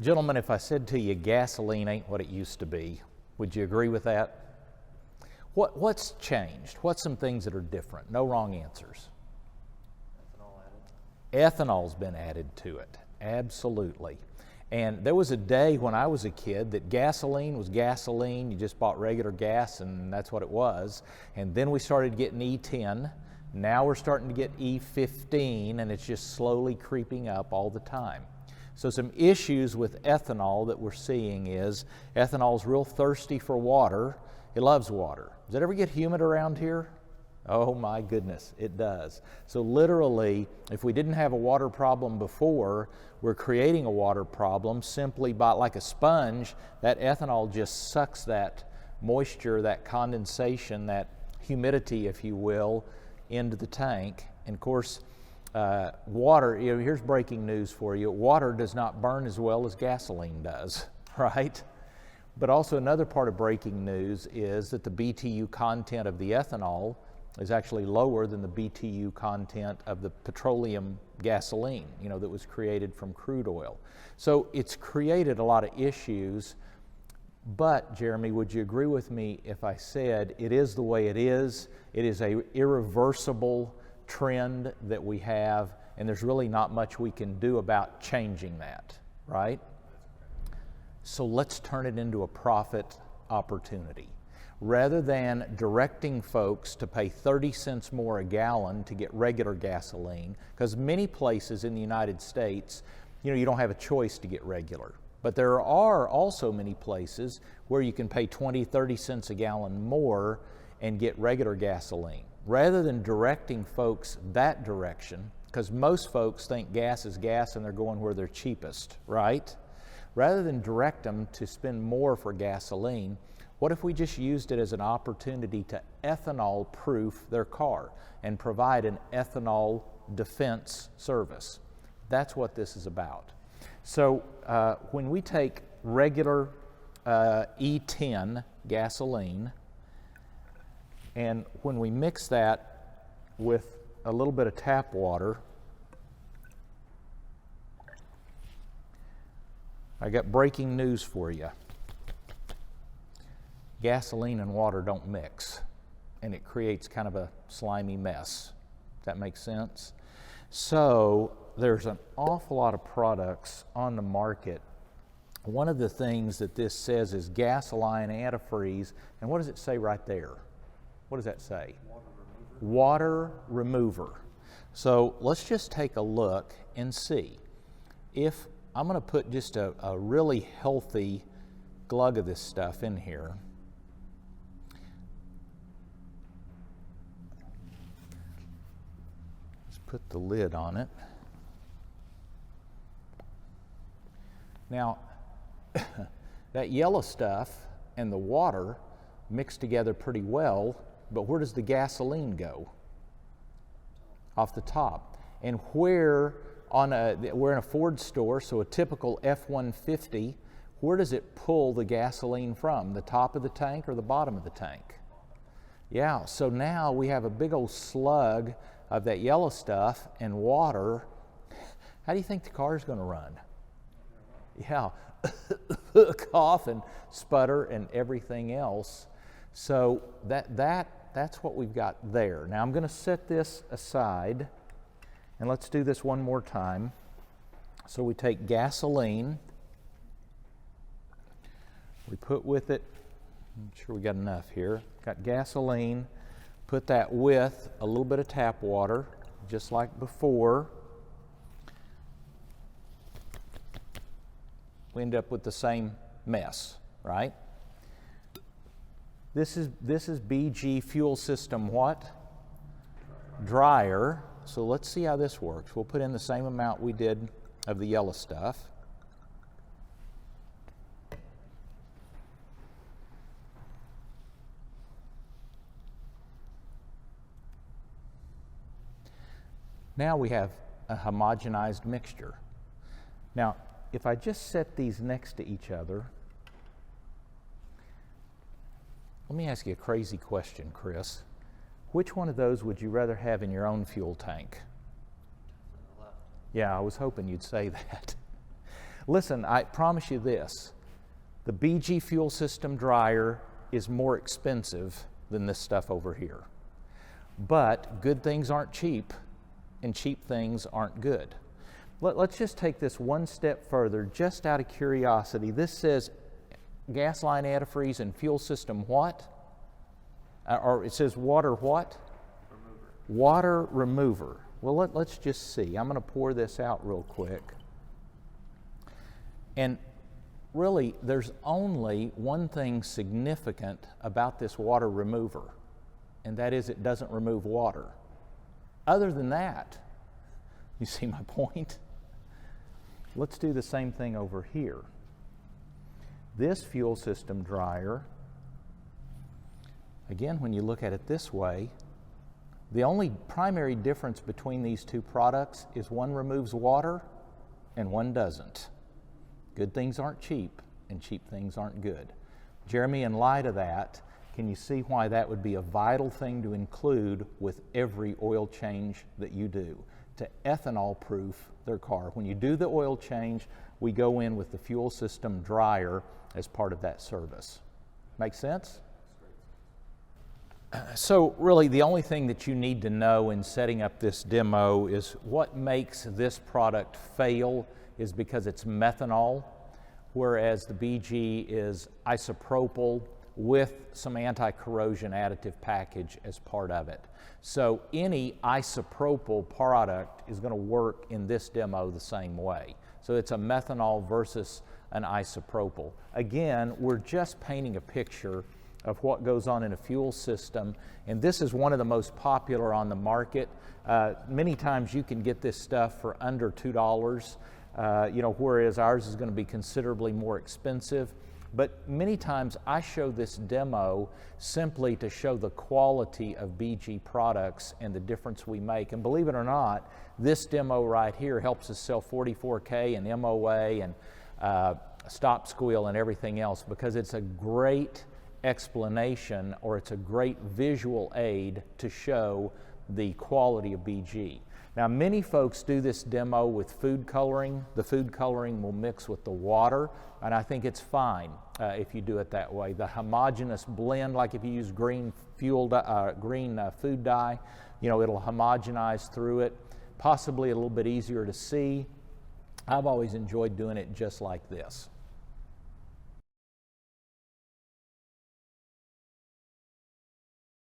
Gentlemen, if I said to you gasoline ain't what it used to be, would you agree with that? What's changed? What's some things that are different? No wrong answers. Ethanol's been added to it, absolutely. And there was a day when I was a kid that gasoline was gasoline. You just bought regular gas and that's what it was. And then we started getting E10. Now we're starting to get E15, and it's just slowly creeping up all the time. So some issues with ethanol that we're seeing is ethanol's real thirsty for water. It loves water. Does it ever get humid around here? Oh my goodness, it does. So literally, if we didn't have a water problem before, we're creating a water problem simply by, like a sponge, that ethanol just sucks that moisture, that condensation, that humidity, if you will, into the tank. And of course, water, here's breaking news for you. Water does not burn as well as gasoline does, right? But also another part of breaking news is that the BTU content of the ethanol is actually lower than the BTU content of the petroleum gasoline, that was created from crude oil. So it's created a lot of issues. But Jeremy, would you agree with me if I said it is the way it is? It is a irreversible trend that we have, and there's really not much we can do about changing that, right? So let's turn it into a profit opportunity. Rather than directing folks to pay 30 cents more a gallon to get regular gasoline, because many places in the United States, you don't have a choice to get regular. But there are also many places where you can pay 20, 30 cents a gallon more and get regular gasoline. Rather than directing folks that direction, because most folks think gas is gas and they're going where they're cheapest, right? Rather than direct them to spend more for gasoline, what if we just used it as an opportunity to ethanol-proof their car and provide an ethanol defense service? That's what this is about. So when we take regular E10 gasoline, and when we mix that with a little bit of tap water, I got breaking news for you. Gasoline and water don't mix, and it creates kind of a slimy mess. Does that make sense? So there's an awful lot of products on the market. One of the things that this says is gasoline antifreeze, and what does it say right there? What does that say? Water remover. So let's just take a look and see. If I'm going to put just a really healthy glug of this stuff in here. Let's put the lid on it. Now, that yellow stuff and the water mix together pretty well, but where does the gasoline go? Off the top. And we're in a Ford store, so a typical F-150, where does it pull the gasoline from? The top of the tank or the bottom of the tank? Yeah, so now we have a big old slug of that yellow stuff and water. How do you think the car is going to run? Yeah, cough and sputter and everything else. So that's what we've got there. Now I'm going to set this aside, and let's do this one more time. So we take gasoline, we put with it, I'm sure we got enough here, got gasoline, put that with a little bit of tap water, just like before. We end up with the same mess, right? This is BG fuel system what? Drier. So let's see how this works. We'll put in the same amount we did of the yellow stuff. Now we have a homogenized mixture. Now, if I just set these next to each other, let me ask you a crazy question, Chris. Which one of those would you rather have in your own fuel tank? Yeah, I was hoping you'd say that. Listen, I promise you this, the BG fuel system dryer is more expensive than this stuff over here. But good things aren't cheap, and cheap things aren't good. Let's just take this one step further, just out of curiosity. This says gas line antifreeze and fuel system what? Or it says water what? Remover. Water remover. Well, let's just see. I'm going to pour this out real quick. And really, there's only one thing significant about this water remover, and that is it doesn't remove water. Other than that, you see my point? Let's do the same thing over here. This fuel system dryer, again, when you look at it this way, the only primary difference between these two products is one removes water and one doesn't. Good things aren't cheap, and cheap things aren't good. Jeremy, in light of that, can you see why that would be a vital thing to include with every oil change that you do? To ethanol-proof their car. When you do the oil change, we go in with the fuel system dryer as part of that service. Make sense? So really, the only thing that you need to know in setting up this demo is what makes this product fail is because it's methanol, whereas the BG is isopropyl with some anti-corrosion additive package as part of it. So any isopropyl product is going to work in this demo the same way. So it's a methanol versus an isopropyl. Again, we're just painting a picture of what goes on in a fuel system, and this is one of the most popular on the market. Many times you can get this stuff for under $2, whereas ours is going to be considerably more expensive. But many times I show this demo simply to show the quality of BG products and the difference we make. And believe it or not, this demo right here helps us sell 44K and MOA and stop squeal and everything else, because it's a great explanation, or it's a great visual aid to show the quality of BG. Now, many folks do this demo with food coloring. The food coloring will mix with the water, and I think it's fine if you do it that way. The homogeneous blend, like if you use green food dye, it'll homogenize through it, possibly a little bit easier to see. I've always enjoyed doing it just like this.